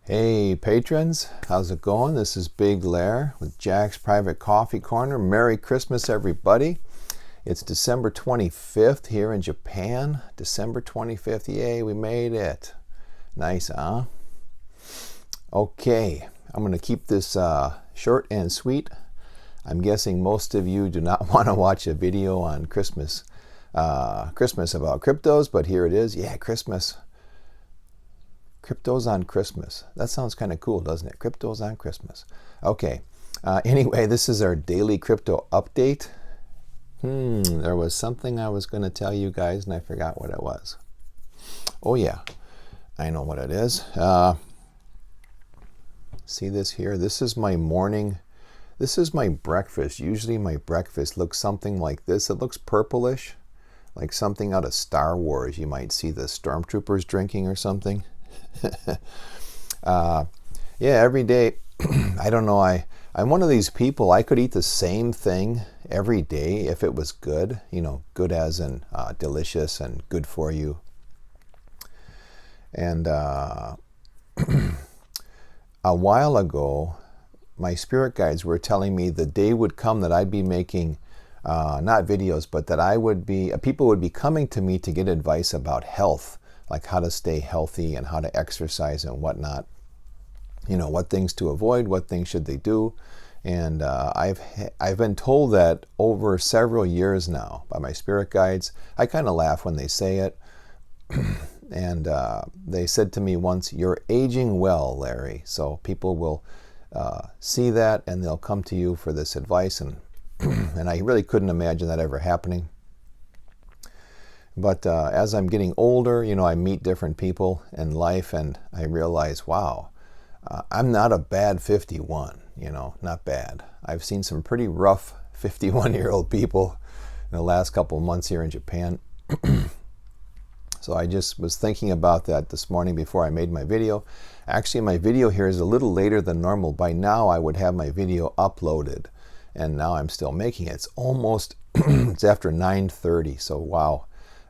Hey patrons, how's it going? This is Big Lair with Jack's Private Coffee Corner. Merry Christmas, everybody. It's December 25th here in Japan. December 25th, yay, we made it. Nice, huh? Okay, I'm going to keep this short and sweet. I'm guessing most of you do not want to watch a video on Christmas about cryptos, but here it is. Yeah, Christmas. Cryptos on Christmas. That sounds kind of cool, doesn't it? Cryptos on Christmas. Okay. Anyway, this is our daily crypto update. There was something I was going to tell you guys, and I forgot what it was. Oh, yeah. I know what it is. See this here? This is my morning. This is my breakfast. Usually my breakfast looks something like this. It looks purplish, like something out of Star Wars. You might see the stormtroopers drinking or something. Yeah, every day. I don't know. I'm one of these people. I could eat the same thing every day if it was good. You know, good as in delicious and good for you. And a while ago, my spirit guides were telling me the day would come that I'd be making not videos, but that people would be coming to me to get advice about health. Like how to stay healthy and how to exercise and whatnot. You know, what things to avoid, what things should they do. And I've been told that over several years now by my spirit guides. I kind of laugh when they say it. And they said to me once, "You're aging well, Larry." So people will see that and they'll come to you for this advice. And, and I really couldn't imagine that ever happening. But as I'm getting older, you know, I meet different people in life and I realize, wow, I'm not a bad 51, you know, not bad. I've seen some pretty rough 51-year-old people in the last couple of months here in Japan. So I just was thinking about that this morning before I made my video. Actually, my video here is a little later than normal. By now, I would have my video uploaded. And now I'm still making it. It's almost, it's after 9:30, so wow.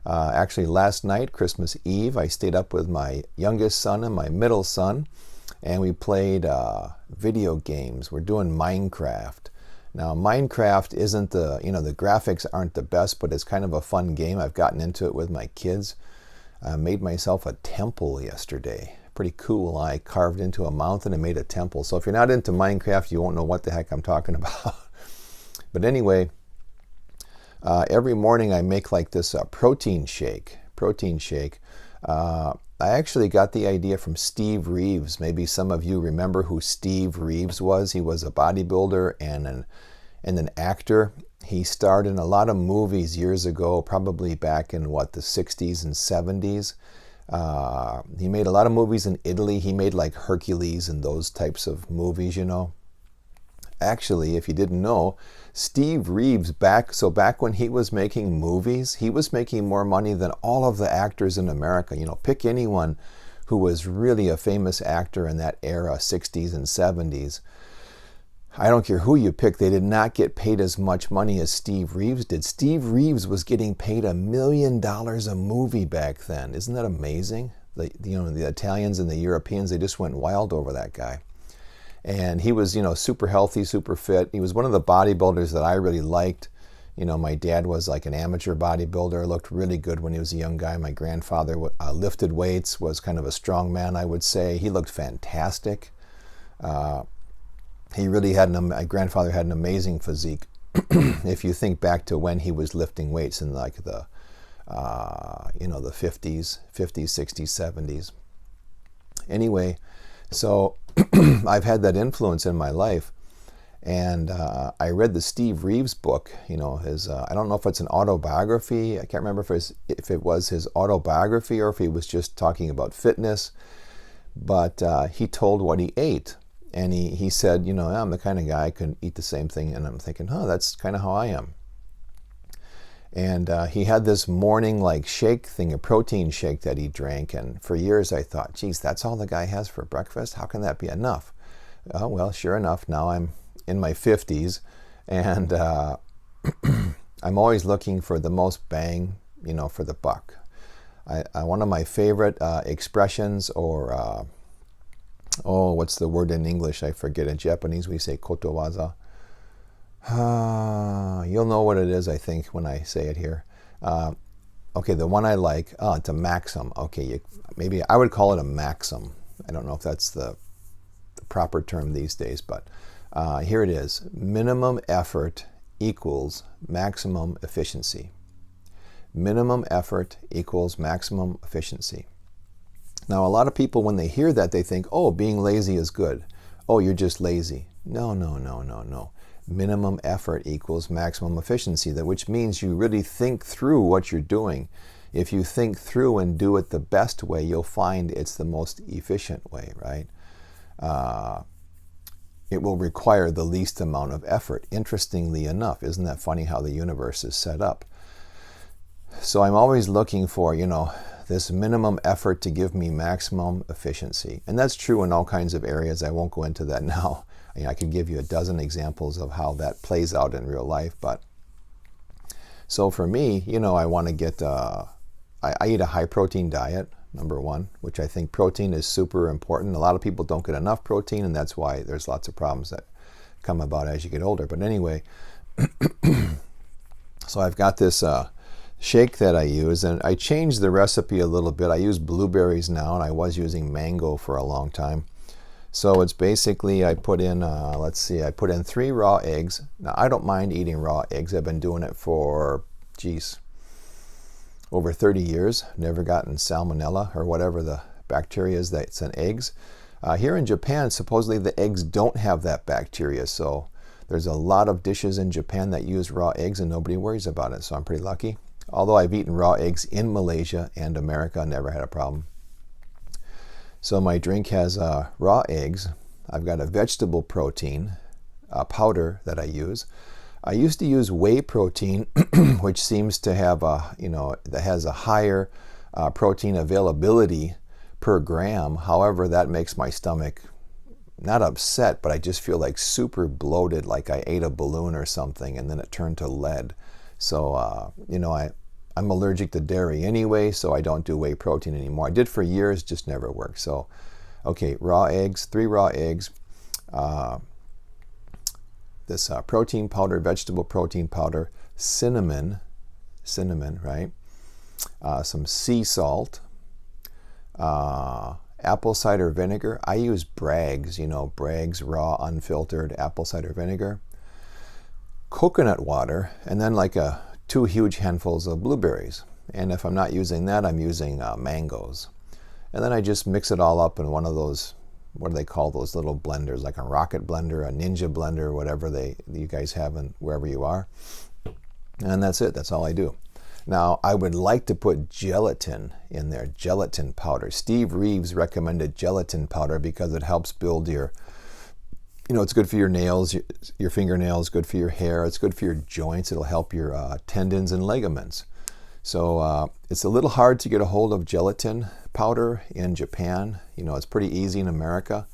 Actually, last night, Christmas Eve, I stayed up with my youngest son and my middle son, and we played video games. We're doing Minecraft. Now, Minecraft isn't the graphics aren't the best, but it's kind of a fun game. I've gotten into it with my kids. I made myself a temple yesterday. Pretty cool. I carved into a mountain and made a temple. So if you're not into Minecraft, you won't know what the heck I'm talking about. But anyway, every morning I make like this protein shake. I actually got the idea from Steve Reeves. Maybe some of you remember who Steve Reeves was. He was a bodybuilder and an actor. He starred in a lot of movies years ago, probably back in the 60s and 70s. He made a lot of movies in Italy. He made like Hercules and those types of movies, you know. Actually, if you didn't know, Steve Reeves, back when he was making movies, he was making more money than all of the actors in America. You know, pick anyone who was really a famous actor in that era, 60s and 70s. I don't care who you pick, they did not get paid as much money as Steve Reeves did. Steve Reeves was getting paid $1 million a movie back then. Isn't that amazing? The Italians and the Europeans, they just went wild over that guy. And he was, super healthy, super fit. He was one of the bodybuilders that I really liked. You know, my dad was like an amateur bodybuilder, looked really good when he was a young guy. My grandfather lifted weights, was kind of a strong man, I would say. He looked fantastic. My grandfather had an amazing physique. If you think back to when he was lifting weights in like the 50s, 60s, 70s. Anyway, so I've had that influence in my life, and I read the Steve Reeves book. You know, his I don't know if it's an autobiography. I can't remember if it was his autobiography or if he was just talking about fitness. But he told what he ate, and he said, I'm the kind of guy I can eat the same thing, and I'm thinking, that's kind of how I am. And he had this morning like shake thing, a protein shake that he drank. And for years I thought, geez, that's all the guy has for breakfast? How can that be enough? Well, sure enough, now I'm in my 50s and I'm always looking for the most bang, for the buck. One of my favorite expressions or Oh, what's the word in English? I forget. In Japanese, we say kotowaza. You'll know what it is, I think, when I say it here. Okay, the one I like, it's a maxim. Okay, maybe I would call it a maxim. I don't know if that's the proper term these days, but here it is. Minimum effort equals maximum efficiency. Minimum effort equals maximum efficiency. Now, a lot of people, when they hear that, they think, oh, being lazy is good. Oh, you're just lazy. No, no, no, no, no. Minimum effort equals maximum efficiency, which means you really think through what you're doing. If you think through and do it the best way, you'll find it's the most efficient way, right? It will require the least amount of effort. Interestingly enough, isn't that funny how the universe is set up? So I'm always looking for, this minimum effort to give me maximum efficiency. And that's true in all kinds of areas. I won't go into that now. I could give you a dozen examples of how that plays out in real life. But so for me, I want to get, I eat a high protein diet, number one, which I think protein is super important. A lot of people don't get enough protein, and that's why there's lots of problems that come about as you get older. But anyway, so I've got this shake that I use, and I changed the recipe a little bit. I use blueberries now, and I was using mango for a long time. So it's basically, I put in, I put in 3 raw eggs. Now, I don't mind eating raw eggs. I've been doing it for, over 30 years. Never gotten salmonella or whatever the bacteria is that's in eggs. Here in Japan, supposedly the eggs don't have that bacteria. So there's a lot of dishes in Japan that use raw eggs and nobody worries about it. So I'm pretty lucky. Although I've eaten raw eggs in Malaysia and America, never had a problem. So my drink has raw eggs. I've got a vegetable protein powder that I use. I used to use whey protein, which seems to have that has a higher protein availability per gram. However, that makes my stomach not upset, but I just feel like super bloated, like I ate a balloon or something, and then it turned to lead. So, I'm allergic to dairy anyway, so I don't do whey protein anymore. I did for years, just never worked. So, okay, raw eggs, 3 raw eggs, this protein powder, vegetable protein powder, cinnamon, right? Some sea salt, apple cider vinegar. I use Bragg's, Bragg's raw unfiltered apple cider vinegar, coconut water, and then like 2 huge handfuls of blueberries. And if I'm not using that, I'm using mangoes. And then I just mix it all up in one of those, what do they call those little blenders, like a rocket blender, a ninja blender, whatever you guys have in wherever you are. And that's it. That's all I do. Now, I would like to put gelatin in there, gelatin powder. Steve Reeves recommended gelatin powder because it helps build your, it's good for your nails, your fingernails, good for your hair, it's good for your joints, it'll help your tendons and ligaments. So it's a little hard to get a hold of gelatin powder in Japan. It's pretty easy in America.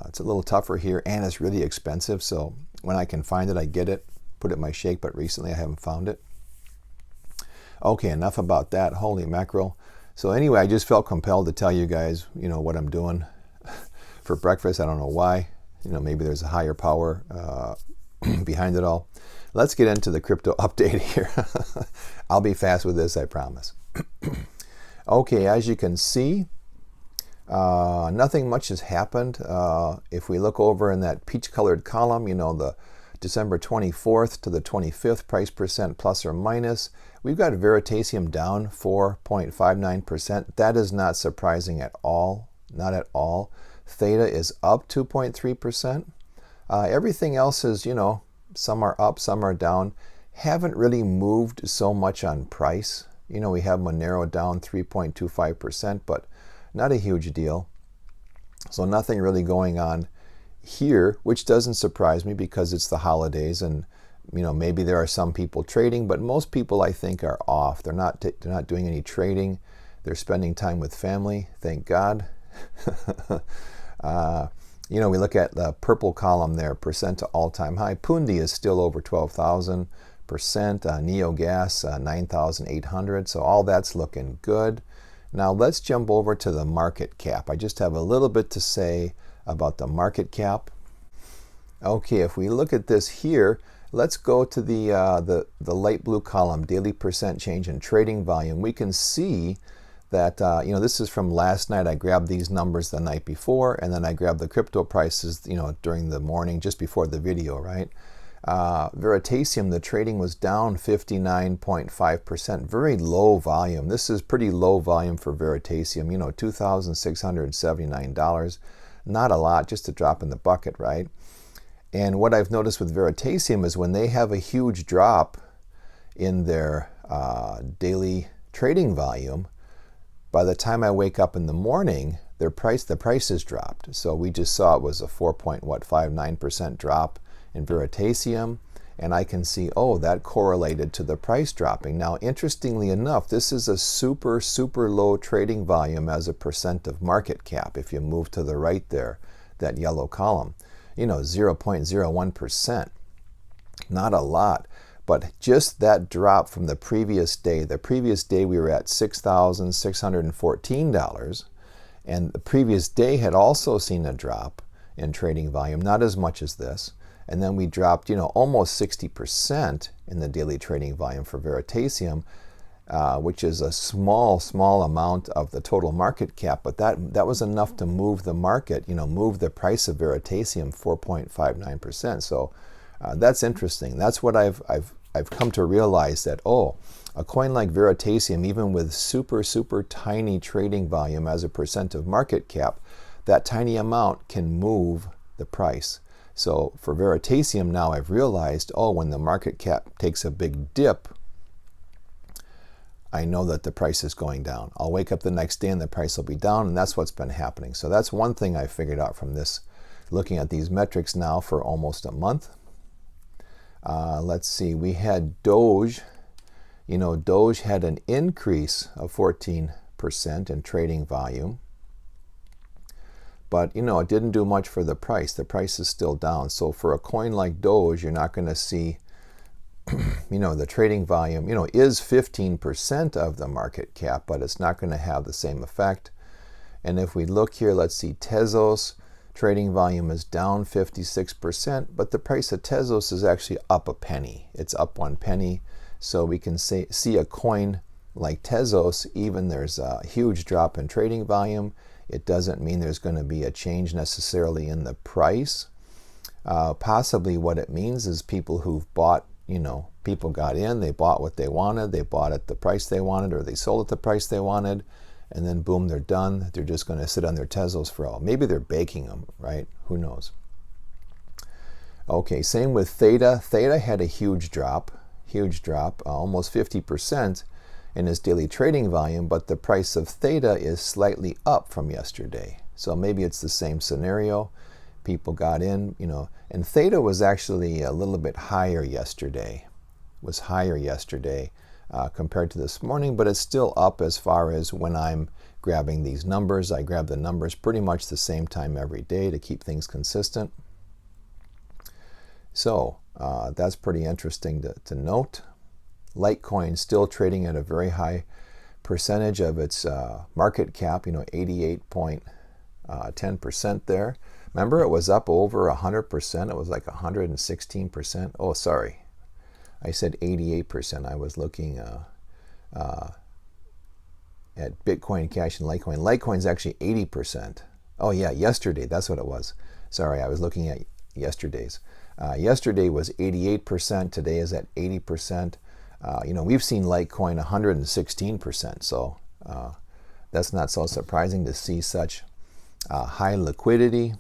It's a little tougher here, and it's really expensive. So when I can find it, I get it, put it in my shake, but recently I haven't found it. Okay, enough about that. Holy mackerel. So anyway, I just felt compelled to tell you guys, what I'm doing for breakfast. I don't know why. Maybe there's a higher power behind it all. Let's get into the crypto update here. I'll be fast with this, I promise. Okay, as you can see, nothing much has happened. If we look over in that peach-colored column, the December 24th to the 25th price percent plus or minus, we've got Veritasium down 4.59%. That is not surprising at all, not at all. Theta is up 2.3%. Everything else is, some are up, some are down. Haven't really moved so much on price. We have Monero down 3.25%, but not a huge deal. So nothing really going on here, which doesn't surprise me because it's the holidays and maybe there are some people trading, but most people I think are off. They're not doing any trading. They're spending time with family, thank God. We look at the purple column there, percent to all-time high. Pundi is still over 12,000%. NeoGas, 9,800. So all that's looking good. Now let's jump over to the market cap. I just have a little bit to say about the market cap. Okay, if we look at this here, let's go to the light blue column, daily percent change in trading volume. We can see that, this is from last night. I grabbed these numbers the night before, and then I grabbed the crypto prices, during the morning, just before the video, right? Veritasium, the trading was down 59.5%, very low volume. This is pretty low volume for Veritasium, $2,679. Not a lot, just a drop in the bucket, right? And what I've noticed with Veritasium is when they have a huge drop in their daily trading volume, by the time I wake up in the morning, the price has dropped. So we just saw it was a 4.59% drop in Veritasium, and I can see, that correlated to the price dropping. Now, interestingly enough, this is a super, super low trading volume as a percent of market cap. If you move to the right there, that yellow column, 0.01%. Not a lot, but just that drop from the previous day. The previous day we were at $6,614, and the previous day had also seen a drop in trading volume, not as much as this. And then we dropped, almost 60% in the daily trading volume for Veritasium, which is a small amount of the total market cap, but that was enough to move the market, move the price of Veritasium 4.59%. So that's interesting. That's what I've come to realize, that a coin like Veritasium, even with super, super tiny trading volume as a percent of market cap, that tiny amount can move the price. So for Veritasium now I've realized, when the market cap takes a big dip, I know that the price is going down. I'll wake up the next day and the price will be down, and that's what's been happening. So that's one thing I figured out from this, looking at these metrics now for almost a month. Let's see, we had Doge. Doge had an increase of 14% in trading volume. But, it didn't do much for the price. The price is still down. So for a coin like Doge, you're not going to see, the trading volume, is 15% of the market cap, but it's not going to have the same effect. And if we look here, let's see, Tezos, trading volume is down 56%, but the price of Tezos is actually up a penny. It's up 1 penny. So we can see a coin like Tezos, even there's a huge drop in trading volume, it doesn't mean there's going to be a change necessarily in the price. Possibly what it means is people who've bought, people got in, they bought what they wanted, they bought at the price they wanted, or they sold at the price they wanted, and then boom, they're done. They're just going to sit on their Tezos for maybe they're baking them, right? Who knows? Okay, same with Theta. Theta had a huge drop, almost 50% in its daily trading volume, but the price of Theta is slightly up from yesterday. So maybe it's the same scenario. People got in, and Theta was actually a little bit higher yesterday. Compared to this morning, but it's still up as far as when I'm grabbing these numbers. I grab the numbers pretty much the same time every day to keep things consistent. So that's pretty interesting to note. Litecoin still trading at a very high percentage of its market cap, 88.10% there. Remember, it was up over 100%. It was like 116%. Oh, sorry. I said 88%. I was looking at Bitcoin Cash and Litecoin. Litecoin's actually 80%. Oh, yeah, yesterday. That's what it was. Sorry, I was looking at yesterday's. Yesterday was 88%. Today is at 80%. We've seen Litecoin 116%, so that's not so surprising to see such high liquidity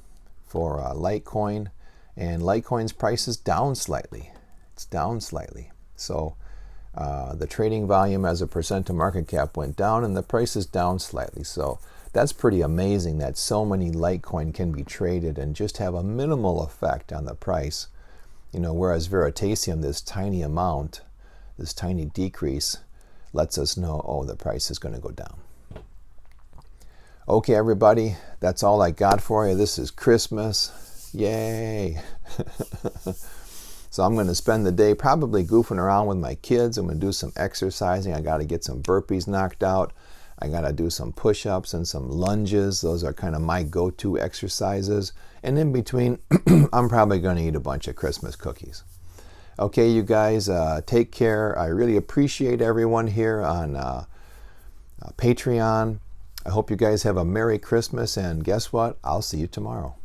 for Litecoin, and Litecoin's price is down slightly. It's down slightly. So the trading volume as a percent of market cap went down, and the price is down slightly. So that's pretty amazing that so many Litecoin can be traded and just have a minimal effect on the price. Whereas Veritasium, this tiny amount, this tiny decrease lets us know, the price is going to go down. Okay, everybody, that's all I got for you. This is Christmas. Yay! So I'm going to spend the day probably goofing around with my kids. I'm going to do some exercising. I got to get some burpees knocked out. I got to do some push-ups and some lunges. Those are kind of my go-to exercises. And in between, I'm probably going to eat a bunch of Christmas cookies. Okay, you guys, take care. I really appreciate everyone here on Patreon. I hope you guys have a Merry Christmas, and guess what? I'll see you tomorrow.